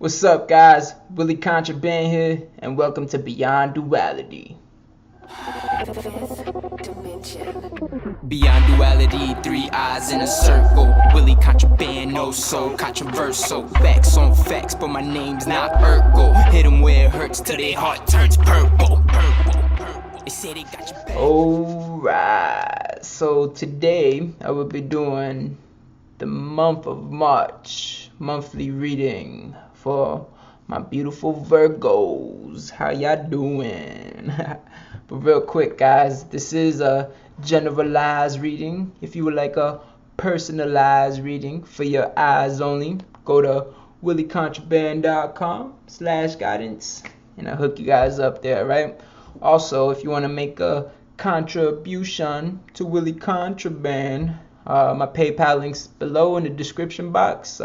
What's up, guys? Willie Contraband here, and welcome to Beyond Duality. Beyond duality, three eyes in a circle. Willie Contraband, no soul, controversial. Facts on facts, but my name's not Urkel. Hit 'em where it hurts till their heart turns purple. They say they got your back. Alright, so today I will be doing the month of March monthly reading for my beautiful Virgos. How y'all doing? But real quick, guys, this is a generalized reading. If you would like a personalized reading for your eyes only, go to williecontraband.com/guidance and I'll hook you guys up there, right? Also, if you want to make a contribution to Willie Contraband, my PayPal link's below in the description box.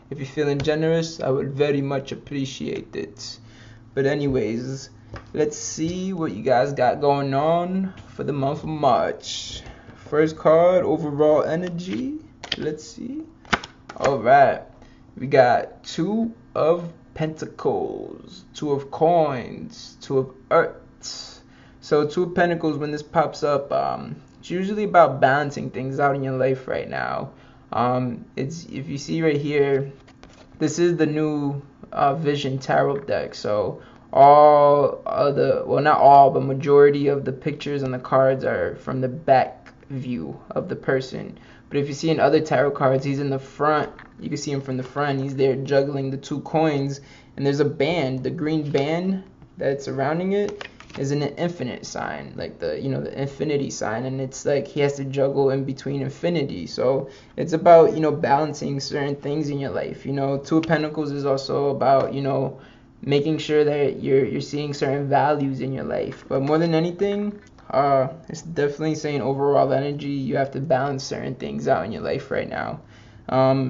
If you're feeling generous, I would very much appreciate it. But anyways, let's see what you guys got going on for the month of March. First card, overall energy. Let's see. Alright, we got Two of Pentacles, Two of Coins, Two of Earth. So Two of Pentacles, when this pops up, it's usually about balancing things out in your life right now. It's, if you see right here, this is the new Vision Tarot deck. So all of the, well, not all, but majority of the pictures on the cards are from the back view of the person. But if you see in other tarot cards, he's in the front. You can see him from the front. He's there juggling the two coins, and there's a band. The green band that's surrounding it is an infinite sign, like the infinity sign, and it's like he has to juggle in between infinity. So it's about balancing certain things in your life. Two of Pentacles is also about making sure that you're seeing certain values in your life. But more than anything, it's definitely saying overall energy. You have to balance certain things out in your life right now,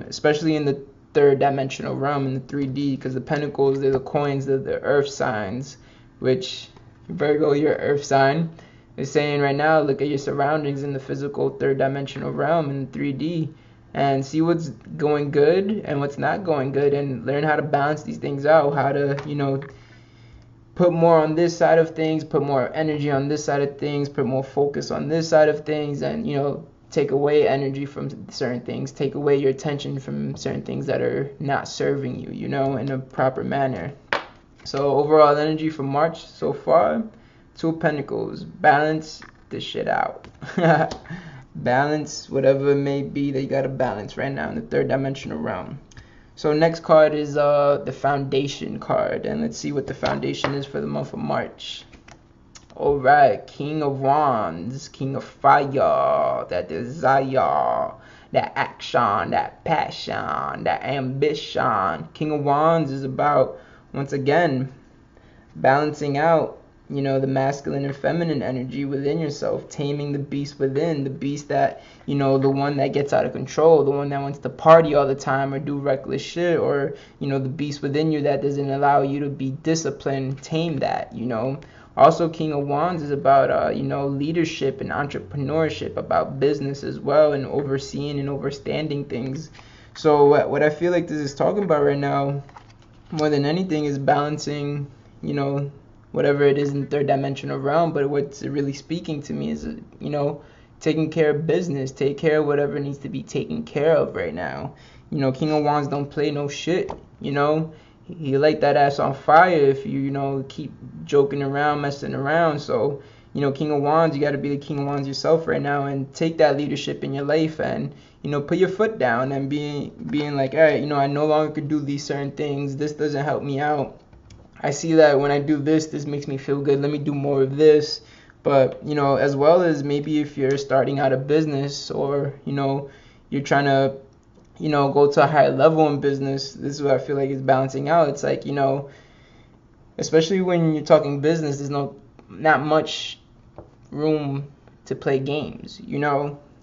especially in the third dimensional realm, in the 3D, because the Pentacles, they're the coins, they're the earth signs, which Virgo, your earth sign, is saying right now, look at your surroundings in the physical third dimensional realm in 3D and see what's going good and what's not going good, and learn how to balance these things out, how to put more on this side of things, put more energy on this side of things, put more focus on this side of things, and take away energy from certain things, take away your attention from certain things that are not serving you, in a proper manner. So overall energy for March so far, Two of Pentacles, balance this shit out. Balance whatever it may be that you gotta balance right now in the third dimensional realm. So next card is the Foundation card, and let's see what the foundation is for the month of March. Alright, King of Wands, King of Fire, that desire, that action, that passion, that ambition. King of Wands is about, once again, balancing out the masculine and feminine energy within yourself, taming the beast within, the beast that the one that gets out of control, the one that wants to party all the time or do reckless shit, or the beast within you that doesn't allow you to be disciplined. Tame that. Also, King of Wands is about leadership and entrepreneurship, about business as well, and overseeing and overstanding things. So what I feel like this is talking about right now, more than anything, is balancing whatever it is in the third dimensional realm. But what's really speaking to me is taking care of business, take care of whatever needs to be taken care of right now. King of Wands don't play no shit. He light that ass on fire if you keep joking around, messing around. So King of Wands, you got to be the King of Wands yourself right now, and take that leadership in your life, and put your foot down and being like, all right, I no longer could do these certain things. This doesn't help me out. I see that when I do this, this makes me feel good. Let me do more of this. But as well as maybe if you're starting out a business, or you're trying to go to a higher level in business, this is what I feel like is balancing out. It's like especially when you're talking business, there's not much room to play games.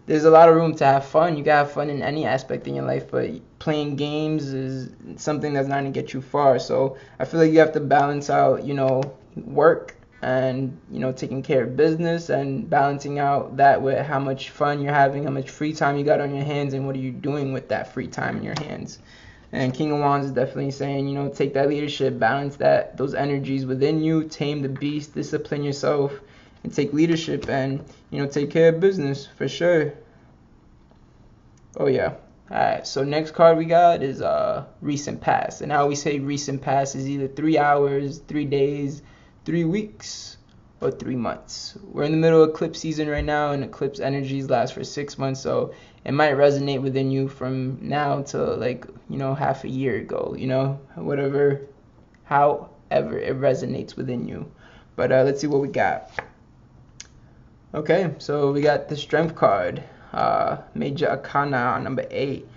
There's a lot of room to have fun. You can have fun in any aspect in your life, but playing games is something that's not going to get you far. So I feel like you have to balance out work and taking care of business, and balancing out that with how much fun you're having, how much free time you got on your hands, and what are you doing with that free time in your hands. And King of Wands is definitely saying, you know, take that leadership, balance those energies within you, tame the beast, discipline yourself, and take leadership, and, you know, take care of business for sure. Oh yeah. Alright, so next card we got is recent past. And how we say recent past is either 3 hours, 3 days, 3 weeks, or 3 months. We're in the middle of eclipse season right now, and eclipse energies last for 6 months, so it might resonate within you from now to, like, you know, half a year ago, you know, however it resonates within you. But let's see what we got. Okay, so we got the Strength card, Major Arcana number 8,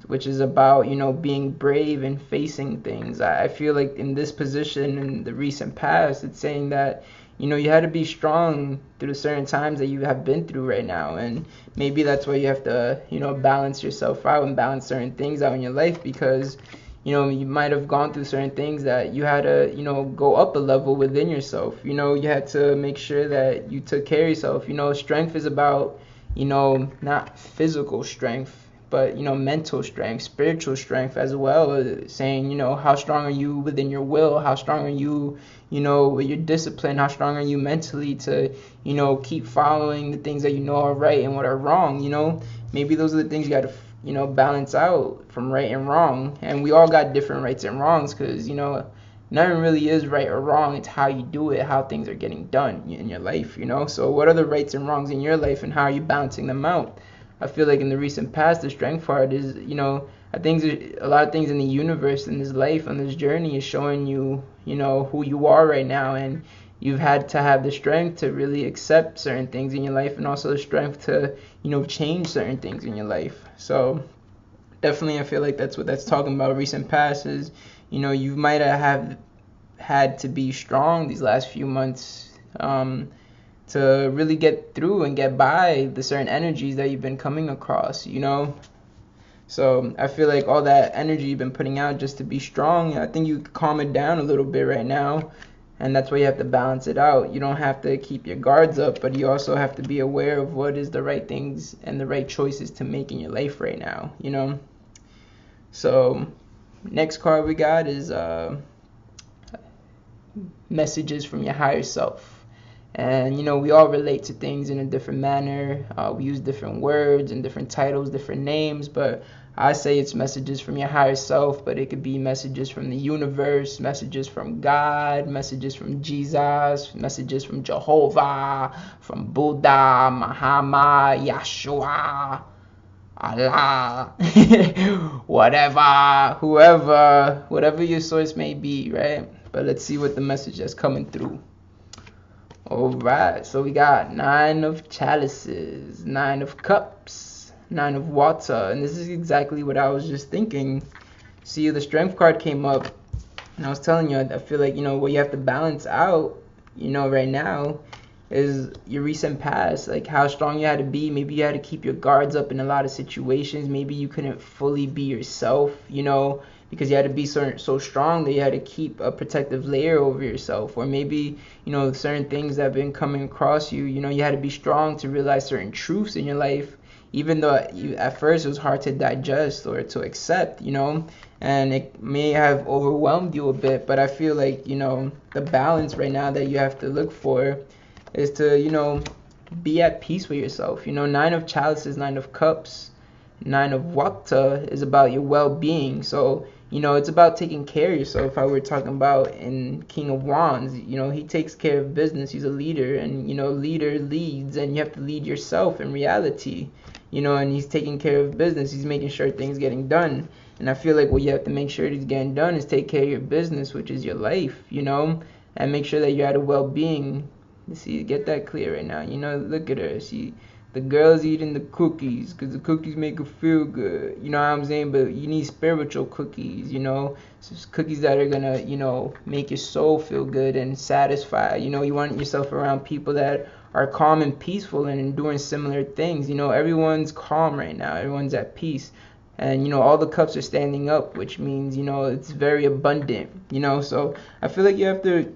which is about, you know, being brave and facing things. I feel like in this position in the recent past, it's saying that, you know, you had to be strong through the certain times that you have been through right now, and maybe that's why you have to, you know, balance yourself out and balance certain things out in your life, because, you know, you might have gone through certain things that you had to, you know, go up a level within yourself. You know, you had to make sure that you took care of yourself. You know, strength is about, you know, not physical strength, but, you know, mental strength, spiritual strength as well. Saying, you know, how strong are you within your will? How strong are you, you know, with your discipline? How strong are you mentally to, you know, keep following the things that you know are right and what are wrong? You know, maybe those are the things you got to, you know, balance out from right and wrong. And we all got different rights and wrongs, because, you know, nothing really is right or wrong. It's how you do it, how things are getting done in your life, you know. So what are the rights and wrongs in your life, and how are you balancing them out? I feel like in the recent past, the strength part is, you know, I think a lot of things in the universe, in this life, on this journey, is showing you, you know, who you are right now, and you've had to have the strength to really accept certain things in your life, and also the strength to, you know, change certain things in your life. So definitely, I feel like that's what that's talking about. Recent past is, you know, you might have had to be strong these last few months, to really get through and get by the certain energies that you've been coming across, you know. So I feel like all that energy you've been putting out just to be strong, I think you can calm it down a little bit right now, and that's why you have to balance it out. You don't have to keep your guards up, but you also have to be aware of what is the right things and the right choices to make in your life right now, you know. So next card we got is messages from your higher self. And, you know, we all relate to things in a different manner. We use different words and different titles, different names, but I say it's messages from your higher self, but it could be messages from the universe, messages from God, messages from Jesus, messages from Jehovah, from Buddha, Muhammad, Yeshua, Allah, whatever your source may be, right? But let's see what the message that's coming through. Alright, so we got 9 of chalices, 9 of cups, 9 of water, and this is exactly what I was just thinking. See, the strength card came up, and I was telling you, I feel like, you know, what you have to balance out, you know, right now is your recent past, like how strong you had to be. Maybe you had to keep your guards up in a lot of situations. Maybe you couldn't fully be yourself, you know, because you had to be so strong that you had to keep a protective layer over yourself. Or maybe, you know, certain things that have been coming across you, you know, you had to be strong to realize certain truths in your life, even though at first it was hard to digest or to accept, you know, and it may have overwhelmed you a bit. But I feel like, you know, the balance right now that you have to look for is to, you know, be at peace with yourself. You know, 9 of chalices, 9 of cups, 9 of water is about your well-being. So, you know, it's about taking care of yourself. How we're talking about in King of Wands, you know, he takes care of business. He's a leader, and, you know, leader leads, and you have to lead yourself in reality, you know, and he's taking care of business. He's making sure things getting done. And I feel like what you have to make sure is getting done is take care of your business, which is your life, you know, and make sure that you're at a well-being. See, get that clear right now. You know, look at her. See, the girl's eating the cookies because the cookies make her feel good. You know what I'm saying? But you need spiritual cookies, you know. So cookies that are going to, you know, make your soul feel good and satisfied. You know, you want yourself around people that are calm and peaceful and doing similar things. You know, everyone's calm right now. Everyone's at peace. And, you know, all the cups are standing up, which means, you know, it's very abundant, you know. So I feel like you have to,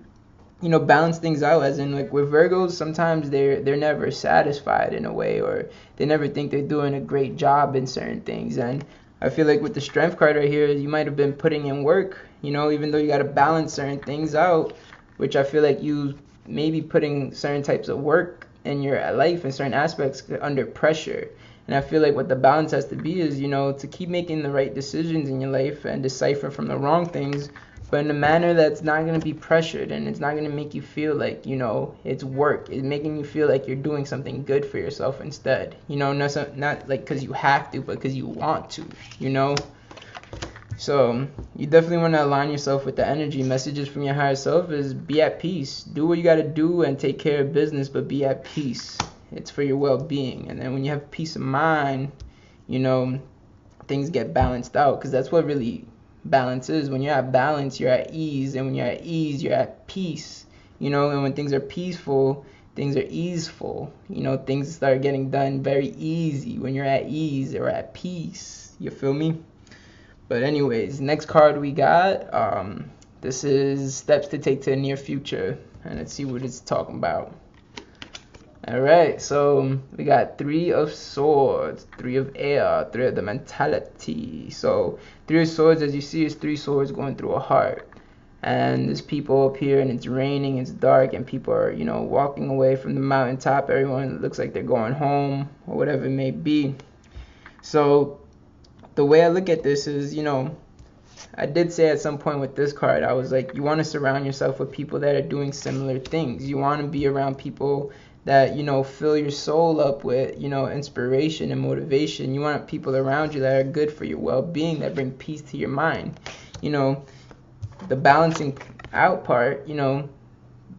you know, balance things out, as in, like, with Virgos, sometimes they're never satisfied in a way, or they never think they're doing a great job in certain things. And I feel like with the Strength card right here, you might have been putting in work, you know, even though you got to balance certain things out, which I feel like you may be putting certain types of work in your life and certain aspects under pressure. And I feel like what the balance has to be is, you know, to keep making the right decisions in your life and decipher from the wrong things, but in a manner that's not going to be pressured, and it's not going to make you feel like, you know, it's work. It's making you feel like you're doing something good for yourself instead. You know, not like because you have to, but because you want to, you know. So you definitely want to align yourself with the energy. Messages from your higher self is be at peace. Do what you got to do and take care of business, but be at peace. It's for your well-being. And then when you have peace of mind, you know, things get balanced out, because that's what really balance is. When you're at balance, you're at ease, and when you're at ease, you're at peace, you know. And when things are peaceful, things are easeful, you know. Things start getting done very easy when you're at ease or at peace, you feel me? But anyways, next card we got, this is steps to take to the near future, and let's see what it's talking about. All right, so we got 3 of Swords, 3 of Air, 3 of the Mentality. So 3 of Swords, as you see, is 3 swords going through a heart. And there's people up here, and it's raining, it's dark, and people are, you know, walking away from the mountaintop. Everyone looks like they're going home, or whatever it may be. So the way I look at this is, you know, I did say at some point with this card, I was like, you want to surround yourself with people that are doing similar things. You want to be around people that, you know, fill your soul up with, you know, inspiration and motivation. You want people around you that are good for your well-being, that bring peace to your mind. You know, the balancing out part, you know,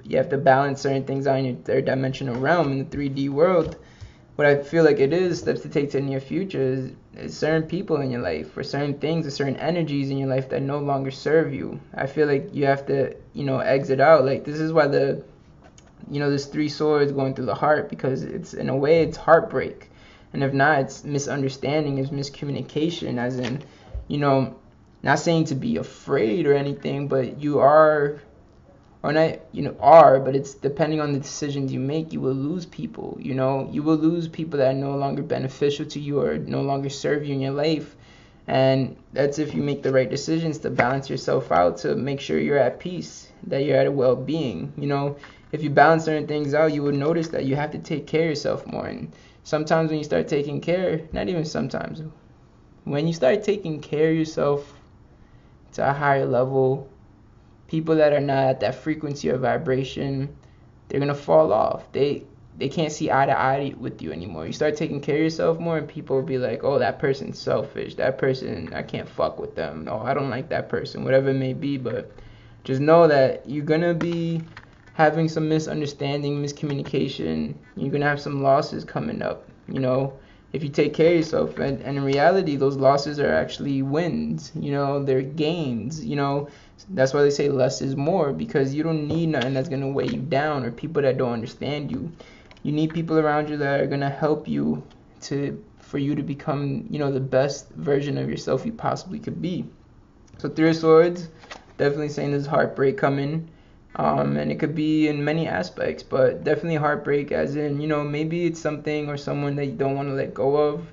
you have to balance certain things on your third dimensional realm in the 3D world. What I feel like it is, steps to take to the near future, is certain people in your life, or certain things, or certain energies in your life that no longer serve you. I feel like you have to, you know, exit out. Like, this is why the, you know, there's 3 swords going through the heart, because it's, in a way, it's heartbreak. And if not, it's misunderstanding, it's miscommunication, as in, you know, not saying to be afraid or anything, but you are, or not, you know, are, but it's depending on the decisions you make, you will lose people, you know. You will lose people that are no longer beneficial to you or no longer serve you in your life. And that's if you make the right decisions to balance yourself out, to make sure you're at peace, that you're at a well-being, you know. If you balance certain things out, you will notice that you have to take care of yourself more. And sometimes when you start taking care, not even sometimes, when you start taking care of yourself to a higher level, people that are not at that frequency or vibration, they're going to fall off. They can't see eye to eye with you anymore. You start taking care of yourself more, and people will be like, oh, that person's selfish. That person, I can't fuck with them. Oh, I don't like that person, whatever it may be. But just know that you're going to be having some misunderstanding, miscommunication. You're going to have some losses coming up, you know, if you take care of yourself. And in reality, those losses are actually wins, you know, they're gains, you know. That's why they say less is more, because you don't need nothing that's going to weigh you down, or people that don't understand you. You need people around you that are going to help you for you to become, you know, the best version of yourself you possibly could be. So 3 of Swords, definitely saying there's heartbreak coming. And it could be in many aspects, but definitely heartbreak, as in, you know, maybe it's something or someone that you don't want to let go of,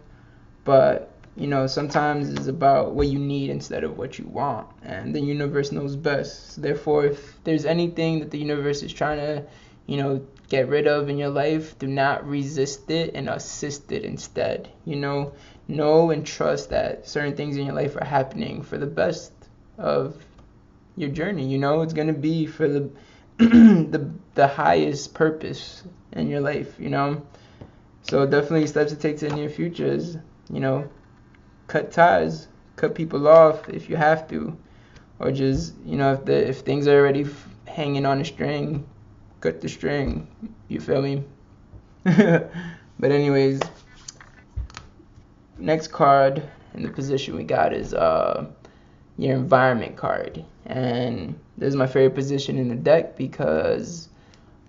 but, you know, sometimes it's about what you need instead of what you want, and the universe knows best. So therefore, if there's anything that the universe is trying to, you know, get rid of in your life, do not resist it and assist it instead. You know and trust that certain things in your life are happening for the best of your journey. You know, it's going to be for the the highest purpose in your life, you know. So definitely steps to take to the near future is, you know, cut ties, cut people off if you have to, or just, you know, if things are already hanging on a string, cut the string, you feel me? But anyways, next card in the position we got is your environment card. And this is my favorite position in the deck because,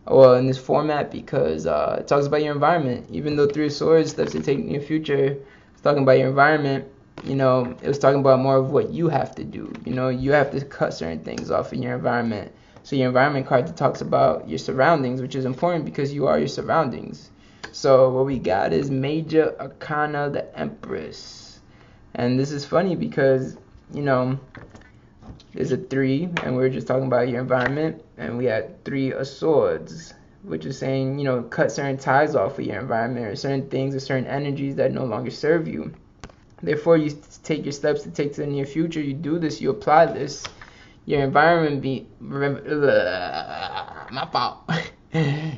well, in this format, because it talks about your environment. Even though 3 of Swords, steps to take in your future, it's talking about your environment, you know, it was talking about more of what you have to do. You know, you have to cut certain things off in your environment. So your environment card talks about your surroundings, which is important because you are your surroundings. So what we got is Major Arcana, the Empress. And this is funny because, you know, there's a 3, and we're just talking about your environment, and we had 3 of swords, which is saying, you know, cut certain ties off of your environment, or certain things or certain energies that no longer serve you. Therefore, you take your steps to take to the near future. You do this, you apply this. Your environment my fault.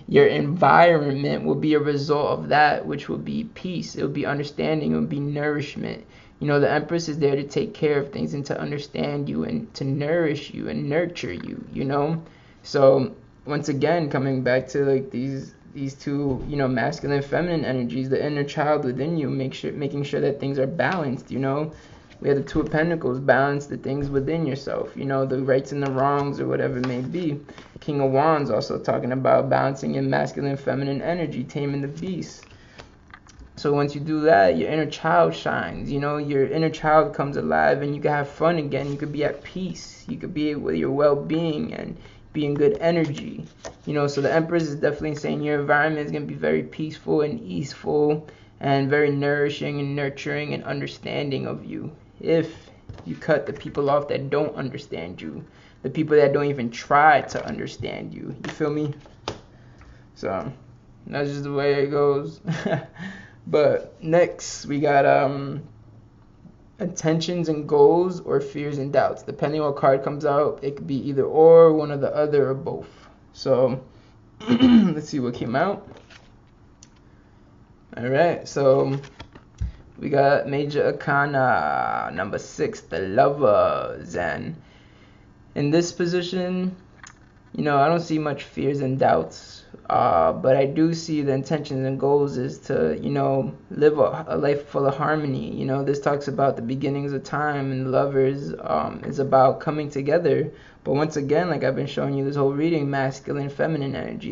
Your environment will be a result of that, which will be peace. It will be understanding. It will be nourishment. You know, the Empress is there to take care of things and to understand you and to nourish you and nurture you, you know? So, once again, coming back to like these 2, you know, masculine, feminine energies, the inner child within you, making sure that things are balanced, you know? We have the 2 of Pentacles, balance the things within yourself, you know, the rights and the wrongs or whatever it may be. King of Wands also talking about balancing your masculine, feminine energy, taming the beast. So once you do that, your inner child shines, you know, your inner child comes alive and you can have fun again. You could be at peace. You could be with your well-being and be in good energy, you know. So the Empress is definitely saying your environment is going to be very peaceful and easeful and very nourishing and nurturing and understanding of you. If you cut the people off that don't understand you, the people that don't even try to understand you. You feel me? So that's just the way it goes. But next we got intentions and goals or fears and doubts. Depending on what card comes out, it could be either or, one or the other, or both. So let's see what came out. Alright, so we got Major Arcana number 6, the Lovers. And in this position, you know, I don't see much fears and doubts, but I do see the intentions and goals is to, you know, live a life full of harmony. You know, this talks about the beginnings of time, and the Lovers is about coming together. But once again, like I've been showing you this whole reading, masculine, feminine energy,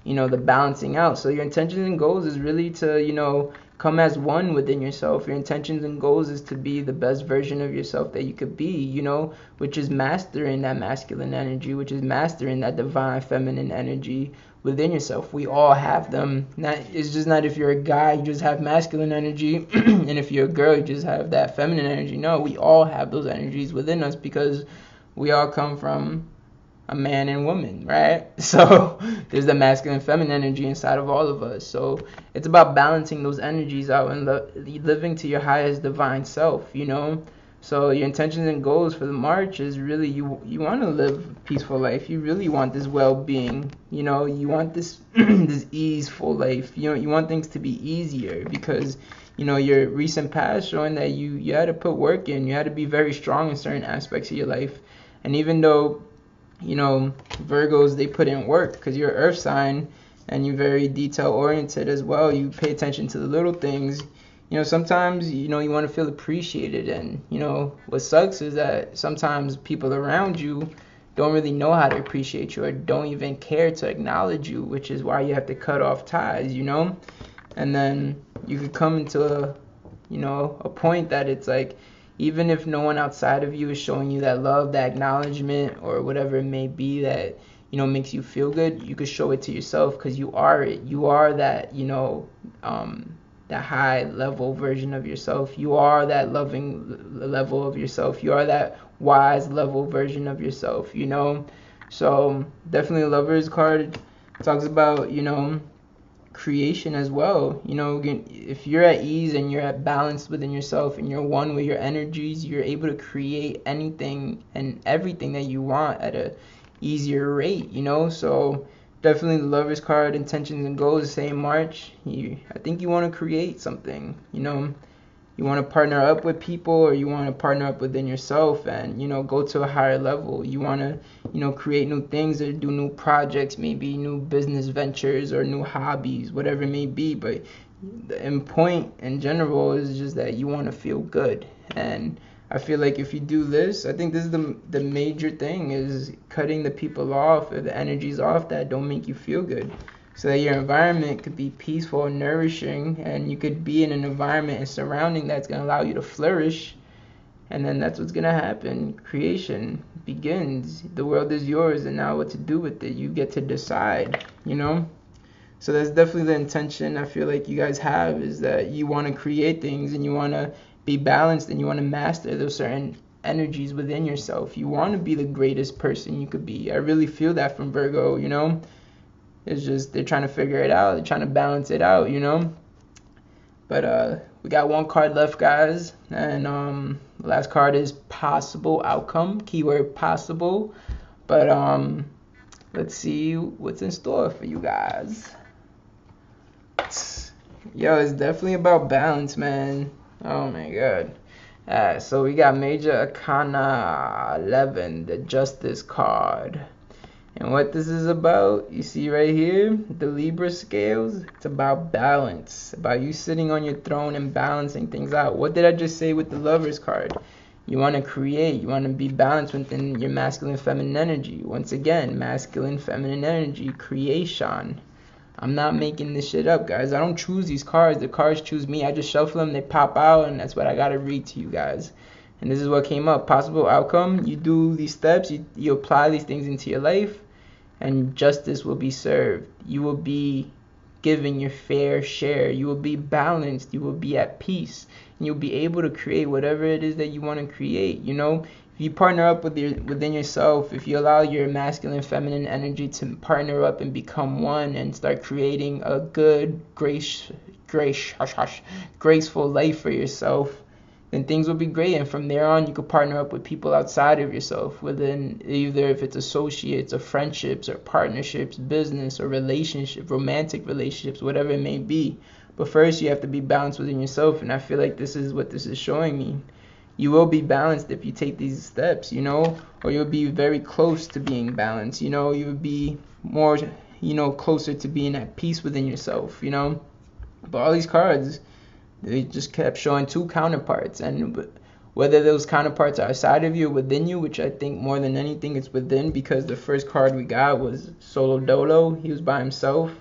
you know, the balancing out. So your intentions and goals is really to, you know, come as one within yourself. Your intentions and goals is to be the best version of yourself that you could be, you know, which is mastering that masculine energy, which is mastering that divine feminine energy within yourself. We all have them. It's just not if you're a guy, you just have masculine energy, and if you're a girl, you just have that feminine energy. No, we all have those energies within us because we all come from a man and woman, right? So there's the masculine and feminine energy inside of all of us. So it's about balancing those energies out and living to your highest divine self, you know. So your intentions and goals for the March is really you want to live a peaceful life. You really want this well-being, you know. You want this this easeful life. You know, you want things to be easier because, you know, your recent past showing that you had to put work in. You had to be very strong in certain aspects of your life. And even though, you know, Virgos, they put in work because you're an earth sign and you're very detail oriented as well. You pay attention to the little things. You know, sometimes, you know, you want to feel appreciated, and, you know, what sucks is that sometimes people around you don't really know how to appreciate you or don't even care to acknowledge you, which is why you have to cut off ties, you know. And then you could come into a, you know, a point that it's like, even if no one outside of you is showing you that love, that acknowledgement, or whatever it may be that, you know, makes you feel good, you could show it to yourself because you are it. You are that, you know, that high level version of yourself. You are that loving level of yourself. You are that wise level version of yourself, you know. So definitely Lovers card talks about, you know, creation as well. You know, if you're at ease and you're at balance within yourself and you're one with your energies, you're able to create anything and everything that you want at a easier rate, you know. So definitely the Lovers card, intentions and goals, the same March. I think you want to create something, you know. You want to partner up with people, or you want to partner up within yourself and, you know, go to a higher level. You want to, you know, create new things or do new projects, maybe new business ventures or new hobbies, whatever it may be. But the point in general is just that you want to feel good. And I feel like if you do this, I think this is the major thing, is cutting the people off or the energies off that don't make you feel good, so that your environment could be peaceful and nourishing, and you could be in an environment and surrounding that's going to allow you to flourish. And then that's what's going to happen. Creation begins. The world is yours, and now what to do with it, you get to decide, you know. So that's definitely the intention I feel like you guys have, is that you want to create things and you want to be balanced and you want to master those certain energies within yourself. You want to be the greatest person you could be. I really feel that from Virgo, you know? It's just they're trying to figure it out. They're trying to balance it out, you know? But we got one card left, guys. And the last card is possible outcome. Keyword possible. But let's see what's in store for you guys. Yo, it's definitely about balance, man. Oh my god. So we got Major Arcana 11, the Justice card. And what this is about, you see right here, the Libra scales, it's about balance. About you sitting on your throne and balancing things out. What did I just say with the Lovers card? You want to create, you want to be balanced within your masculine, feminine energy. Once again, masculine, feminine energy, creation. I'm not making this shit up, guys. I don't choose these cards. The cards choose me. I just shuffle them, they pop out, and that's what I gotta read to you guys. And this is what came up. Possible outcome. You do these steps, you apply these things into your life, and justice will be served. You will be given your fair share. You will be balanced. You will be at peace. And you'll be able to create whatever it is that you want to create, you know? If you partner up within yourself, if you allow your masculine, feminine energy to partner up and become one and start creating a good, graceful life for yourself, then things will be great. And from there on, you could partner up with people outside of yourself, within either if it's associates or friendships or partnerships, business or relationship, romantic relationships, whatever it may be. But first, you have to be balanced within yourself. And I feel like this is what this is showing me. You will be balanced if you take these steps, you know, or you'll be very close to being balanced, you know, you'll be more, you know, closer to being at peace within yourself, you know. But all these cards, they just kept showing two counterparts, and whether those counterparts are outside of you or within you, which I think more than anything it's within, because the first card we got was Solo Dolo. He was by himself,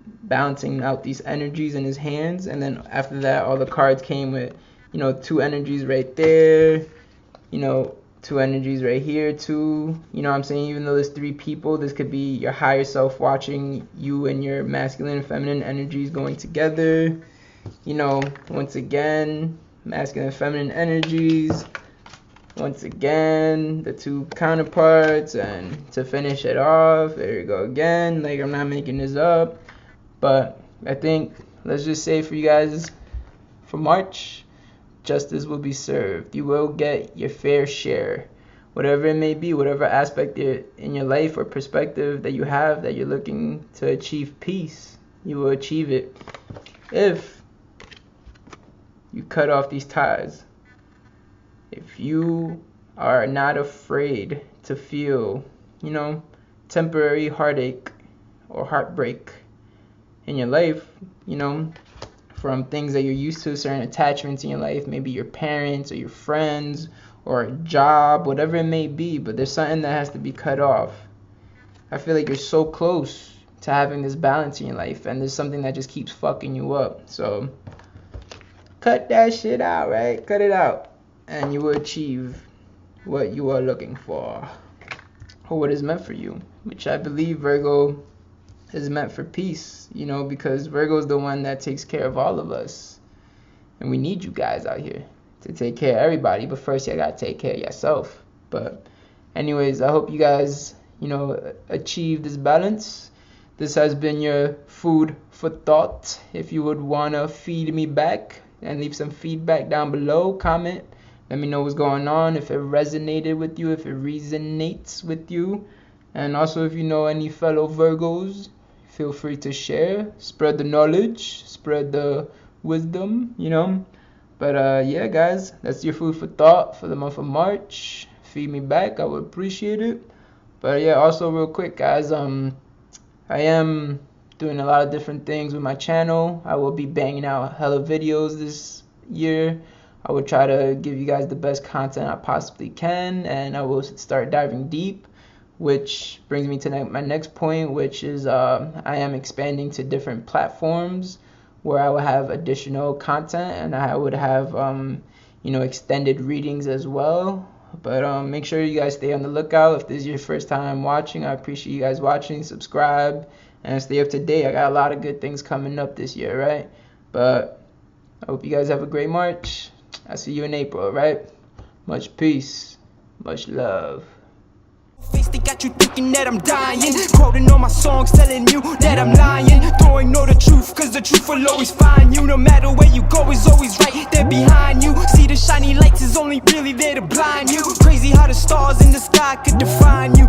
balancing out these energies in his hands, and then after that, all the cards came with, you know, two energies right there, you know, two energies right here too. You know what I'm saying? Even though there's three people, this could be your higher self watching you and your masculine and feminine energies going together. You know, once again, masculine and feminine energies. Once again, the two counterparts. And to finish it off, there you go again. Like, I'm not making this up. But I think, let's just say for you guys, for March, justice will be served. You will get your fair share, whatever it may be, whatever aspect in your life or perspective that you have that you're looking to achieve peace. You will achieve it if you cut off these ties. If you are not afraid to feel, you know, temporary heartache or heartbreak in your life, you know, from things that you're used to, certain attachments in your life, maybe your parents or your friends or a job, whatever it may be, but there's something that has to be cut off. I feel like you're so close to having this balance in your life, and there's something that just keeps fucking you up. So cut that shit out, right? Cut it out, and you will achieve what you are looking for, or what is meant for you, which I believe Virgo is meant for peace, you know, because Virgo is the one that takes care of all of us. And we need you guys out here to take care of everybody. But first, you gotta take care of yourself. But anyways, I hope you guys, you know, achieve this balance. This has been your food for thought. If you would want to feed me back and leave some feedback down below, comment. Let me know what's going on, if it resonated with you, if it resonates with you. And also, if you know any fellow Virgos, feel free to share, spread the knowledge, spread the wisdom, you know. But yeah, guys, that's your food for thought for the month of March. Feed me back, I would appreciate it. But yeah, also real quick, guys, I am doing a lot of different things with my channel. I will be banging out hella videos this year. I will try to give you guys the best content I possibly can, and I will start diving deep. Which brings me to my next point, which is I am expanding to different platforms where I will have additional content, and I would have, you know, extended readings as well. But make sure you guys stay on the lookout. If this is your first time watching, I appreciate you guys watching. Subscribe and stay up to date. I got a lot of good things coming up this year, right? But I hope you guys have a great March. I'll see you in April, right? Much peace, much love. Face, they got you thinking that I'm dying. Quoting all my songs, telling you that I'm lying. Throwing know the truth, cause the truth will always find you. No matter where you go, is always right there behind you. See the shiny lights is only really there to blind you. Crazy how the stars in the sky could define you.